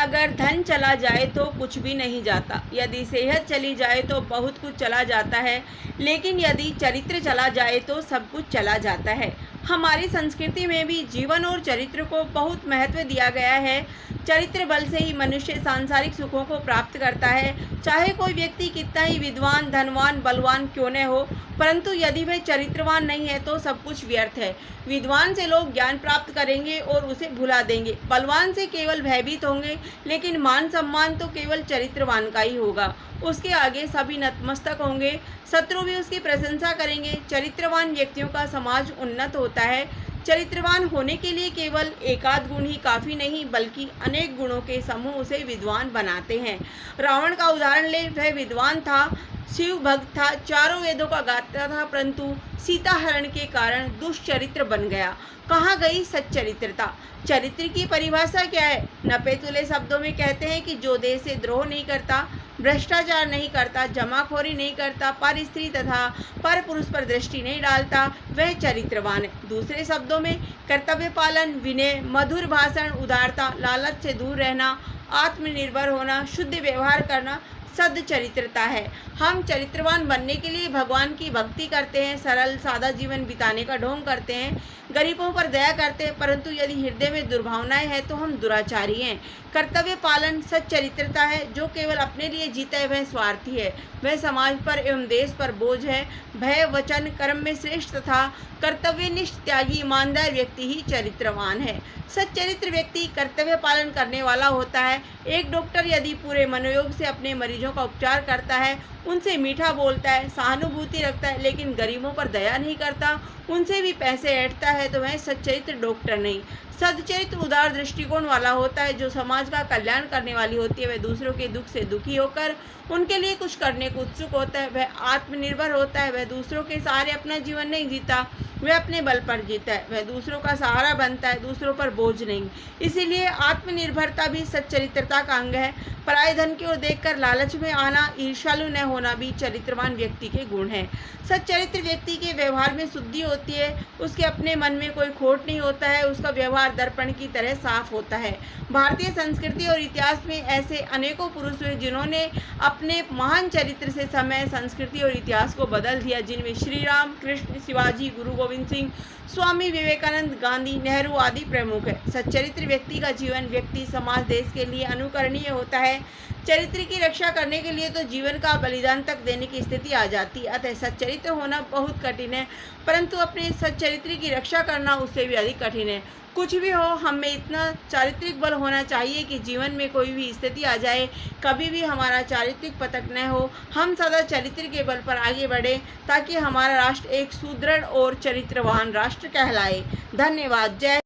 अगर धन चला जाए तो कुछ भी नहीं जाता, यदि सेहत चली जाए तो बहुत कुछ चला जाता है, लेकिन यदि चरित्र चला जाए तो सब कुछ चला जाता है। हमारी संस्कृति में भी जीवन और चरित्र को बहुत महत्व दिया गया है। चरित्र बल से ही मनुष्य सांसारिक सुखों को प्राप्त करता है। चाहे कोई व्यक्ति कितना ही विद्वान, धनवान, बलवान क्यों न हो, परंतु यदि वह चरित्रवान नहीं है तो सब कुछ व्यर्थ है। विद्वान से लोग ज्ञान प्राप्त करेंगे और उसे भुला देंगे, बलवान से केवल भयभीत होंगे, लेकिन मान सम्मान तो केवल चरित्रवान का ही होगा। उसके आगे सभी नतमस्तक होंगे, शत्रु भी उसकी प्रशंसा करेंगे। चरित्रवान व्यक्तियों का समाज उन्नत होता है। चरित्रवान होने के लिए केवल एकाध गुण ही काफ़ी नहीं, बल्कि अनेक गुणों के समूह उसे विद्वान बनाते हैं। रावण का उदाहरण ले, वह विद्वान था, शिव भक्त था, चारों वेदों का गाता था, परंतु सीता हरण के कारण दुष्चरित्र बन गया। कहाँ गई सच्चरित्रता? चरित्र की परिभाषा क्या है? नपे तुले शब्दों में कहते हैं कि जो देश से द्रोह नहीं करता, भ्रष्टाचार नहीं करता, जमाखोरी नहीं करता, पर स्त्री तथा पर पुरुष पर दृष्टि नहीं डालता, वह चरित्रवान है। दूसरे शब्दों में कर्तव्य पालन, विनय, मधुर भाषण, उदारता, लालच से दूर रहना, आत्मनिर्भर होना, शुद्ध व्यवहार करना सद्चरित्रता है। हम चरित्रवान बनने के लिए भगवान की भक्ति करते हैं, सरल सादा जीवन बिताने का ढोंग करते हैं, गरीबों पर दया करते हैं, परंतु यदि हृदय में दुर्भावनाएं हैं तो हम दुराचारी हैं। कर्तव्य पालन सच्चरित्रता है। जो केवल अपने लिए जीता है वह स्वार्थी है, वह समाज पर एवं देश पर बोझ है। भय, वचन, कर्म में श्रेष्ठ तथा कर्तव्यनिष्ठ, त्यागी, ईमानदार व्यक्ति ही चरित्रवान है। सच्चरित्र व्यक्ति कर्तव्य पालन करने वाला होता है। एक डॉक्टर यदि पूरे मनोयोग से अपने मरीजों का उपचार करता है, उनसे मीठा बोलता है, सहानुभूति रखता है, लेकिन गरीबों पर दया नहीं करता, उनसे भी पैसे ऐंठता है, तो वह सच्चरित्र डॉक्टर नहीं। सद्चरित्र उदार दृष्टिकोण वाला होता है। जो समाज का कल्याण करने वाली होती है, वह दूसरों के दुख से दुखी होकर उनके लिए कुछ करने को उत्सुक होता है। वह आत्मनिर्भर होता है। वह दूसरों के सहारे अपना जीवन नहीं जीता, वह अपने बल पर जीता है। वह दूसरों का सहारा बनता है, दूसरों पर बोझ नहीं। इसीलिए आत्मनिर्भरता भी सच्चरित्रता का अंग है। पराये धन की ओर देखकर लालच में आना, ईर्ष्यालु न होना भी चरित्रवान व्यक्ति के गुण हैं। सच्चरित्र व्यक्ति के व्यवहार में शुद्धि होती है, उसके अपने मन में कोई खोट नहीं होता है, उसका व्यवहार दर्पण की तरह साफ होता है। भारतीय संस्कृति और इतिहास में ऐसे अनेकों पुरुष हुए जिन्होंने अपने महान चरित्र से समय, संस्कृति और इतिहास को बदल दिया, जिनमें श्री राम, कृष्ण, शिवाजी, गुरु गोविंद सिंह, स्वामी विवेकानंद, गांधी, नेहरू आदि प्रमुख है। सच्चरित्र व्यक्ति का जीवन व्यक्ति, समाज, देश के लिए अनुकरणीय होता है। चरित्र की रक्षा करने के लिए तो जीवन का बलिदान तक देने की स्थिति आ जाती है। अतः सच्चरित्र होना बहुत कठिन है, परंतु अपने सच्चरित्र की रक्षा करना उससे भी अधिक कठिन है। कुछ भी हो, हमें इतना चारित्रिक बल होना चाहिए कि जीवन में कोई भी स्थिति आ जाए, कभी भी हमारा चारित्रिक पतन न हो। हम सदा चरित्र के बल पर आगे बढ़े, ताकि हमारा राष्ट्र एक सुदृढ़ और चरित्रवान राष्ट्र कहलाए। धन्यवाद। जय